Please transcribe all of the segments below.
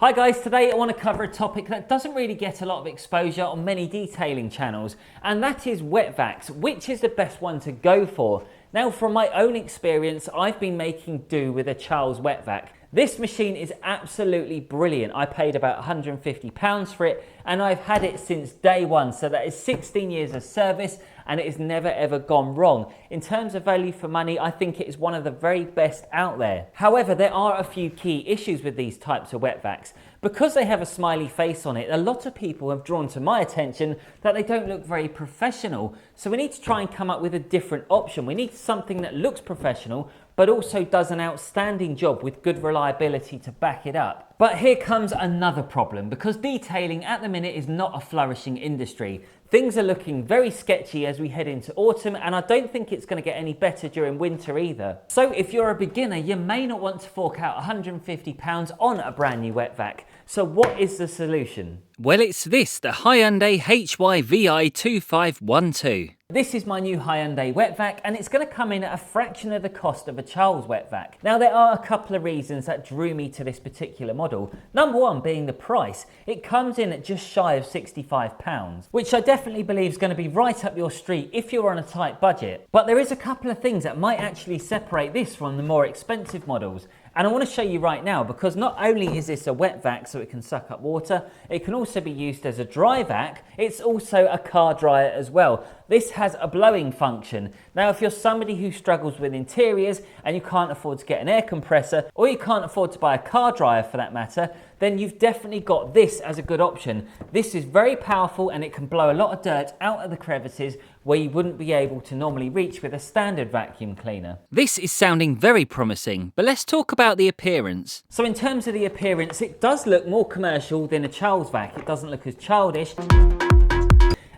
Hi guys, today I want to cover a topic that doesn't really get a lot of exposure on many detailing channels, and that is wet vacs. Which is the best one to go for? Now, from my own experience, I've been making do with a Charles wet vac. This machine is absolutely brilliant. I paid about £150 for it and I've had it since day one. So that is 16 years of service and it has never ever gone wrong. In terms of value for money, I think it is one of the very best out there. However, there are a few key issues with these types of wet vacs. Because they have a smiley face on it, a lot of people have drawn to my attention that they don't look very professional. So we need to try and come up with a different option. We need something that looks professional but also does an outstanding job with good reliability to back it up. But here comes another problem, because detailing at the minute is not a flourishing industry. Things are looking very sketchy as we head into autumn, and I don't think it's going to get any better during winter either. So if you're a beginner, you may not want to fork out £150 on a brand new wet vac. So what is the solution? Well, it's this, the Hyundai HYVI 2512. This is my new Hyundai wet vac, and it's going to come in at a fraction of the cost of a Charles wet vac. Now, there are a couple of reasons that drew me to this particular model. Number one being the price. It comes in at just shy of £65, which I definitely believe is going to be right up your street if you're on a tight budget. But there is a couple of things that might actually separate this from the more expensive models. And I want to show you right now, because not only is this a wet vac so it can suck up water, it can also be used as a dry vac. It's also a car dryer as well. This has a blowing function. Now, if you're somebody who struggles with interiors and you can't afford to get an air compressor, or you can't afford to buy a car dryer for that matter, then you've definitely got this as a good option. This is very powerful and it can blow a lot of dirt out of the crevices where you wouldn't be able to normally reach with a standard vacuum cleaner. This is sounding very promising, but let's talk about the appearance. So in terms of the appearance, it does look more commercial than a Charles vac. It doesn't look as childish.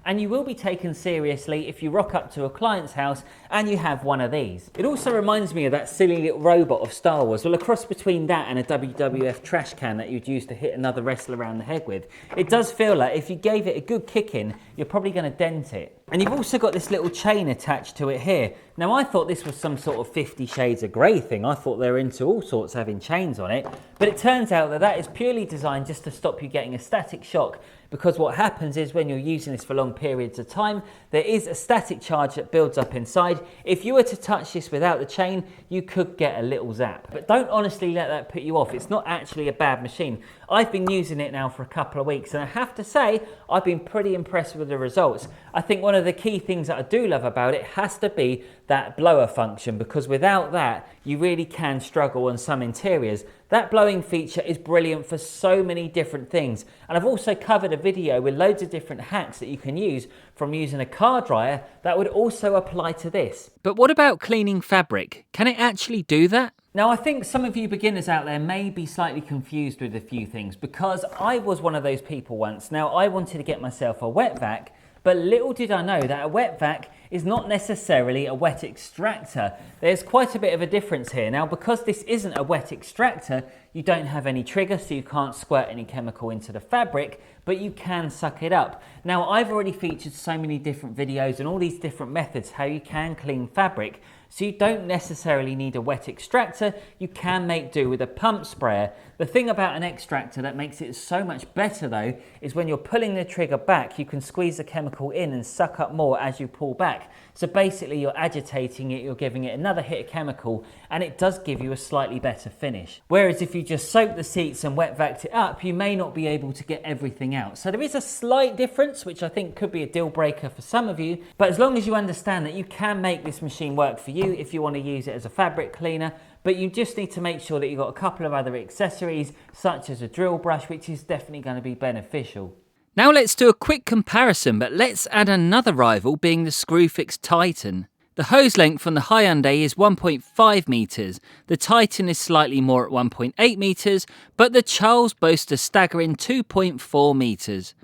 And you will be taken seriously if you rock up to a client's house and you have one of these. It also reminds me of that silly little robot of Star Wars. Well, a cross between that and a WWF trash can that you'd use to hit another wrestler around the head with. It does feel like if you gave it a good kick in, you're probably going to dent it. And you've also got this little chain attached to it here. Now, I thought this was some sort of 50 Shades of Grey thing. I thought they were into all sorts having chains on it. But it turns out that that is purely designed just to stop you getting a static shock, because what happens is when you're using this for long periods of time, there is a static charge that builds up inside. If you were to touch this without the chain, you could get a little zap. But don't honestly let that put you off. It's not actually a bad machine. I've been using it now for a couple of weeks, and I have to say, I've been pretty impressed with the results. I think one of the key things that I do love about it has to be that blower function, because without that, you really can struggle on some interiors. That blowing feature is brilliant for so many different things. And I've also covered a video with loads of different hacks that you can use, from using a car dryer that would also apply to this. But what about cleaning fabric? Can it actually do that? Now, I think some of you beginners out there may be slightly confused with a few things, because I was one of those people once. Now, I wanted to get myself a wet vac, but little did I know that a wet vac is not necessarily a wet extractor. There's quite a bit of a difference here. Now, because this isn't a wet extractor, you don't have any trigger, so you can't squirt any chemical into the fabric, but you can suck it up. Now, I've already featured so many different videos and all these different methods how you can clean fabric, so you don't necessarily need a wet extractor. You can make do with a pump sprayer. The thing about an extractor that makes it so much better though is when you're pulling the trigger back, you can squeeze the chemical in and suck up more as you pull back. So basically you're agitating it, you're giving it another hit of chemical, and it does give you a slightly better finish. Whereas if you just soak the seats and wet vac it up, you may not be able to get everything out. So there is a slight difference, which I think could be a deal breaker for some of you. But as long as you understand that you can make this machine work for you if you want to use it as a fabric cleaner, but you just need to make sure that you've got a couple of other accessories, such as a drill brush, which is definitely going to be beneficial. Now let's do a quick comparison, but let's add another rival, being the Screwfix Titan. The hose length on the Hyundai is 1.5 metres, the Titan is slightly more at 1.8 metres, but the Charles boasts a staggering 2.4 metres.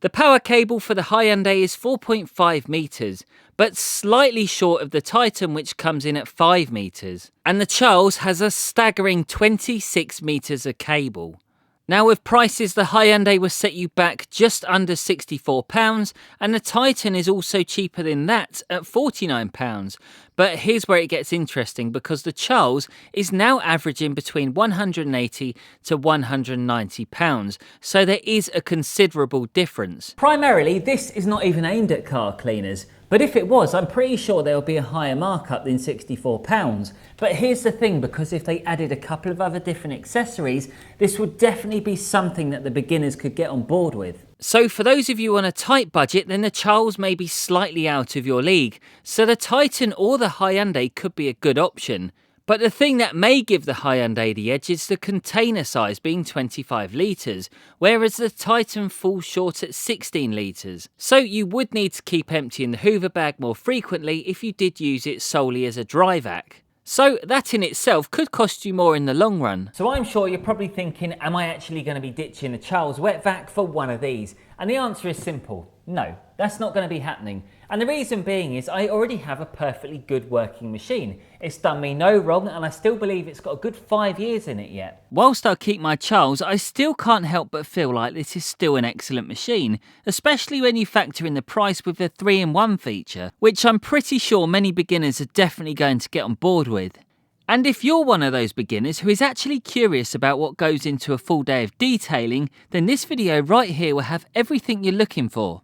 The power cable for the Hyundai is 4.5 metres, but slightly short of the Titan, which comes in at 5 metres. And the Charles has a staggering 26 metres of cable. Now with prices, the Hyundai will set you back just under £64 and the Titan is also cheaper than that at £49. But here's where it gets interesting because the Charles is now averaging between £180 to £190, so there is a considerable difference. Primarily, this is not even aimed at car cleaners, but if it was, I'm pretty sure there will be a higher markup than £64. But here's the thing, because if they added a couple of other different accessories, this would definitely be something that the beginners could get on board with. So for those of you on a tight budget, then the Charles may be slightly out of your league, so the Titan or the Hyundai could be a good option. But the thing that may give the Hyundai the edge is the container size being 25 litres, whereas the Titan falls short at 16 litres. So you would need to keep emptying the Hoover bag more frequently if you did use it solely as a dry vac. So that in itself could cost you more in the long run. So I'm sure you're probably thinking, am I actually going to be ditching the Charles wet vac for one of these? And the answer is simple. No, that's not going to be happening. And the reason being is I already have a perfectly good working machine. It's done me no wrong and I still believe it's got a good 5 years in it yet. Whilst I'll keep my Charles, I still can't help but feel like this is still an excellent machine, especially when you factor in the price with the 3-in-1 feature, which I'm pretty sure many beginners are definitely going to get on board with. And if you're one of those beginners who is actually curious about what goes into a full day of detailing, then this video right here will have everything you're looking for.